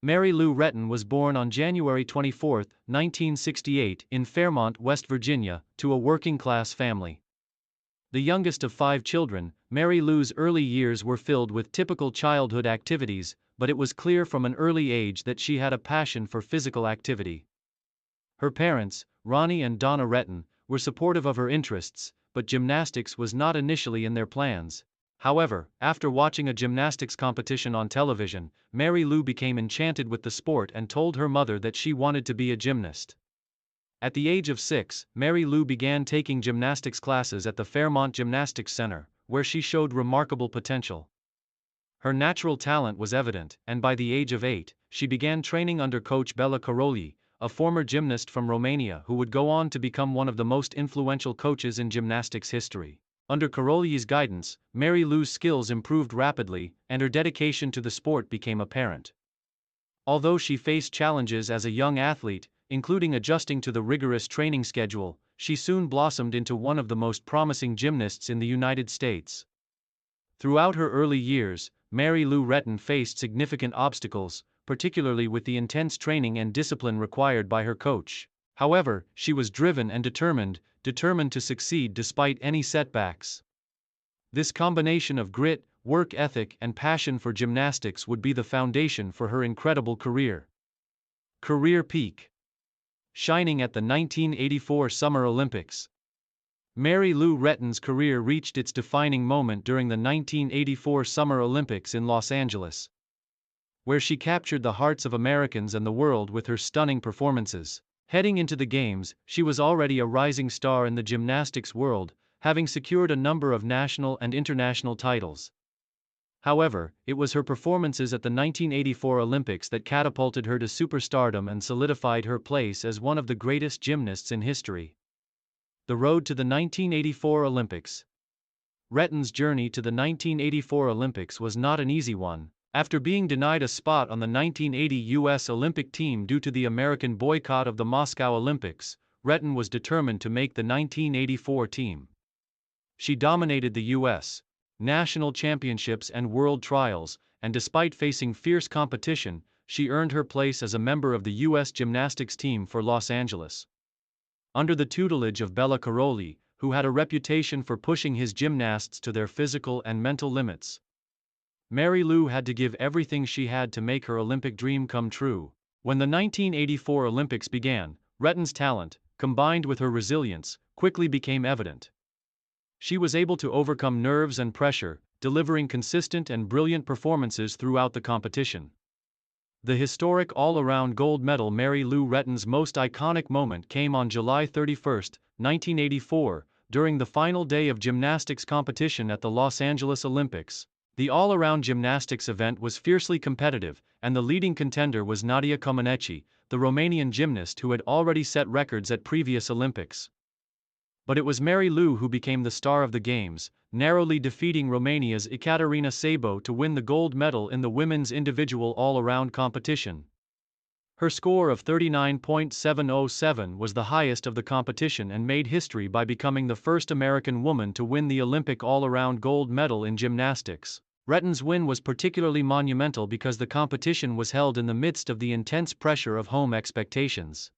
Mary Lou Retton was born on January 24, 1968, in Fairmont, West Virginia, to a working-class family. The youngest of 5 children, Mary Lou's early years were filled with typical childhood activities, but it was clear from an early age that she had a passion for physical activity. Her parents, Ronnie and Donna Retton, were supportive of her interests, but gymnastics was not initially in their plans. However, after watching a gymnastics competition on television, Mary Lou became enchanted with the sport and told her mother that she wanted to be a gymnast. At the age of 6, Mary Lou began taking gymnastics classes at the Fairmont Gymnastics Center, where she showed remarkable potential. Her natural talent was evident, and by the age of 8, she began training under coach Bela Karolyi, a former gymnast from Romania who would go on to become one of the most influential coaches in gymnastics history. Under Karolyi's guidance, Mary Lou's skills improved rapidly, and her dedication to the sport became apparent. Although she faced challenges as a young athlete, including adjusting to the rigorous training schedule, she soon blossomed into one of the most promising gymnasts in the United States. Throughout her early years, Mary Lou Retton faced significant obstacles, particularly with the intense training and discipline required by her coach. However, she was driven and determined to succeed despite any setbacks. This combination of grit, work ethic, and passion for gymnastics would be the foundation for her incredible career. Career peak. Shining at the 1984 Summer Olympics. Mary Lou Retton's career reached its defining moment during the 1984 Summer Olympics in Los Angeles, where she captured the hearts of Americans and the world with her stunning performances. Heading into the Games, she was already a rising star in the gymnastics world, having secured a number of national and international titles. However, it was her performances at the 1984 Olympics that catapulted her to superstardom and solidified her place as one of the greatest gymnasts in history. The road to the 1984 Olympics. Retton's journey to the 1984 Olympics was not an easy one. After being denied a spot on the 1980 U.S. Olympic team due to the American boycott of the Moscow Olympics, Retton was determined to make the 1984 team. She dominated the U.S. national championships and world trials, and despite facing fierce competition, she earned her place as a member of the U.S. gymnastics team for Los Angeles. Under the tutelage of Bela Karolyi, who had a reputation for pushing his gymnasts to their physical and mental limits, Mary Lou had to give everything she had to make her Olympic dream come true. When the 1984 Olympics began, Retton's talent, combined with her resilience, quickly became evident. She was able to overcome nerves and pressure, delivering consistent and brilliant performances throughout the competition. The historic all-around gold medal. Mary Lou Retton's most iconic moment came on July 31, 1984, during the final day of gymnastics competition at the Los Angeles Olympics. The all-around gymnastics event was fiercely competitive, and the leading contender was Nadia Comaneci, the Romanian gymnast who had already set records at previous Olympics. But it was Mary Lou who became the star of the Games, narrowly defeating Romania's Ekaterina Sabo to win the gold medal in the women's individual all-around competition. Her score of 39.707 was the highest of the competition and made history by becoming the first American woman to win the Olympic all-around gold medal in gymnastics. Retton's win was particularly monumental because the competition was held in the midst of the intense pressure of home expectations.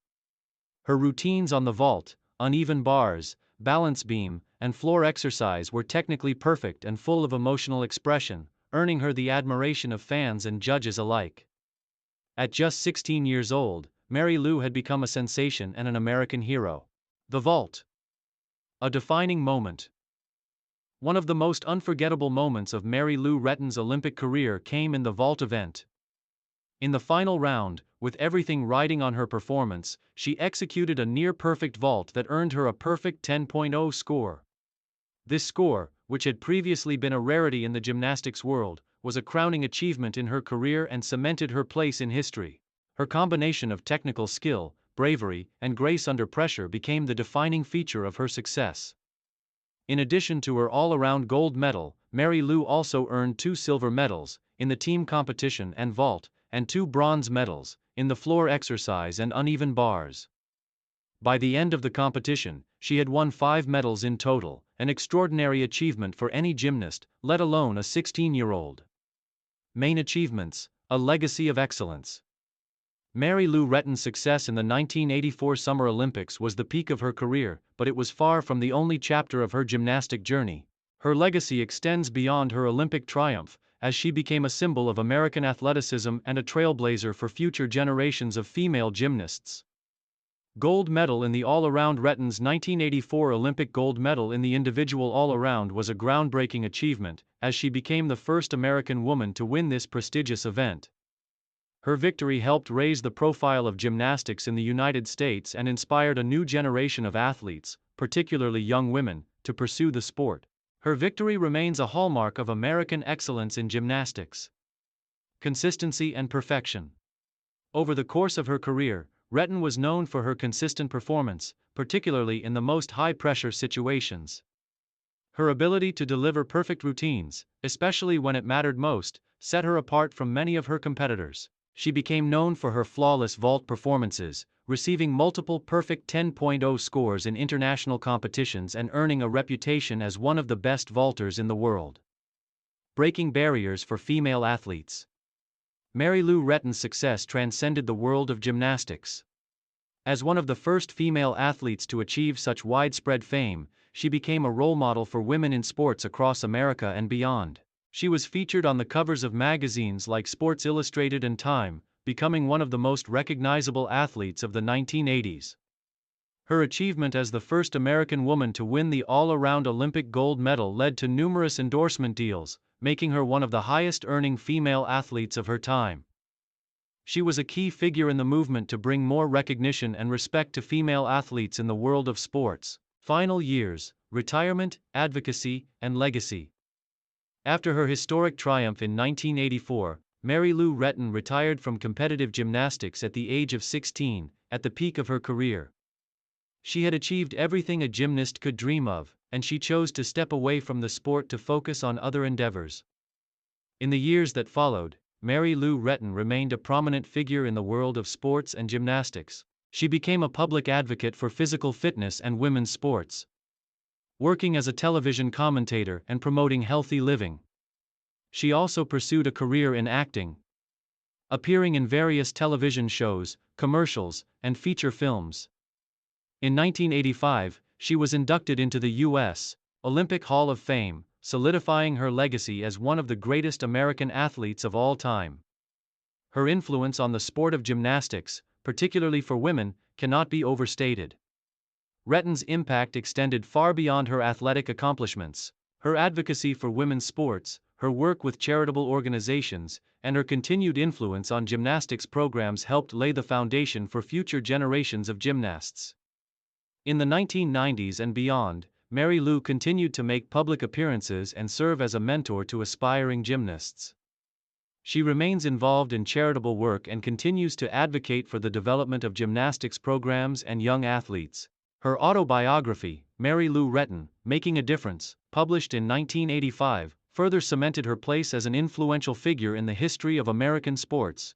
Her routines on the vault, uneven bars, balance beam, and floor exercise were technically perfect and full of emotional expression, earning her the admiration of fans and judges alike. At just 16 years old, Mary Lou had become a sensation and an American hero. The vault. A defining moment. One of the most unforgettable moments of Mary Lou Retton's Olympic career came in the vault event. In the final round, with everything riding on her performance, she executed a near-perfect vault that earned her a perfect 10.0 score. This score, which had previously been a rarity in the gymnastics world, was a crowning achievement in her career and cemented her place in history. Her combination of technical skill, bravery, and grace under pressure became the defining feature of her success. In addition to her all-around gold medal, Mary Lou also earned 2 silver medals, in the team competition and vault, and 2 bronze medals, in the floor exercise and uneven bars. By the end of the competition, she had won 5 medals in total, an extraordinary achievement for any gymnast, let alone a 16-year-old. Main achievements: a legacy of excellence. Mary Lou Retton's success in the 1984 Summer Olympics was the peak of her career, but it was far from the only chapter of her gymnastic journey. Her legacy extends beyond her Olympic triumph, as she became a symbol of American athleticism and a trailblazer for future generations of female gymnasts. Gold medal in the all-around. Retton's 1984 Olympic gold medal in the individual all-around was a groundbreaking achievement, as she became the first American woman to win this prestigious event. Her victory helped raise the profile of gymnastics in the United States and inspired a new generation of athletes, particularly young women, to pursue the sport. Her victory remains a hallmark of American excellence in gymnastics. Consistency and perfection. Over the course of her career, Retton was known for her consistent performance, particularly in the most high-pressure situations. Her ability to deliver perfect routines, especially when it mattered most, set her apart from many of her competitors. She became known for her flawless vault performances, receiving multiple perfect 10.0 scores in international competitions and earning a reputation as one of the best vaulters in the world. Breaking barriers for female athletes. Mary Lou Retton's success transcended the world of gymnastics. As one of the first female athletes to achieve such widespread fame, she became a role model for women in sports across America and beyond. She was featured on the covers of magazines like Sports Illustrated and Time, becoming one of the most recognizable athletes of the 1980s. Her achievement as the first American woman to win the all-around Olympic gold medal led to numerous endorsement deals, making her one of the highest-earning female athletes of her time. She was a key figure in the movement to bring more recognition and respect to female athletes in the world of sports. Final years, retirement, advocacy, and legacy. After her historic triumph in 1984, Mary Lou Retton retired from competitive gymnastics at the age of 16, at the peak of her career. She had achieved everything a gymnast could dream of, and she chose to step away from the sport to focus on other endeavors. In the years that followed, Mary Lou Retton remained a prominent figure in the world of sports and gymnastics. She became a public advocate for physical fitness and women's sports, working as a television commentator and promoting healthy living. She also pursued a career in acting, appearing in various television shows, commercials, and feature films. In 1985, she was inducted into the U.S. Olympic Hall of Fame, solidifying her legacy as one of the greatest American athletes of all time. Her influence on the sport of gymnastics, particularly for women, cannot be overstated. Retton's impact extended far beyond her athletic accomplishments. Her advocacy for women's sports, her work with charitable organizations, and her continued influence on gymnastics programs helped lay the foundation for future generations of gymnasts. In the 1990s and beyond, Mary Lou continued to make public appearances and serve as a mentor to aspiring gymnasts. She remains involved in charitable work and continues to advocate for the development of gymnastics programs and young athletes. Her autobiography, Mary Lou Retton, Making a Difference, published in 1985, further cemented her place as an influential figure in the history of American sports.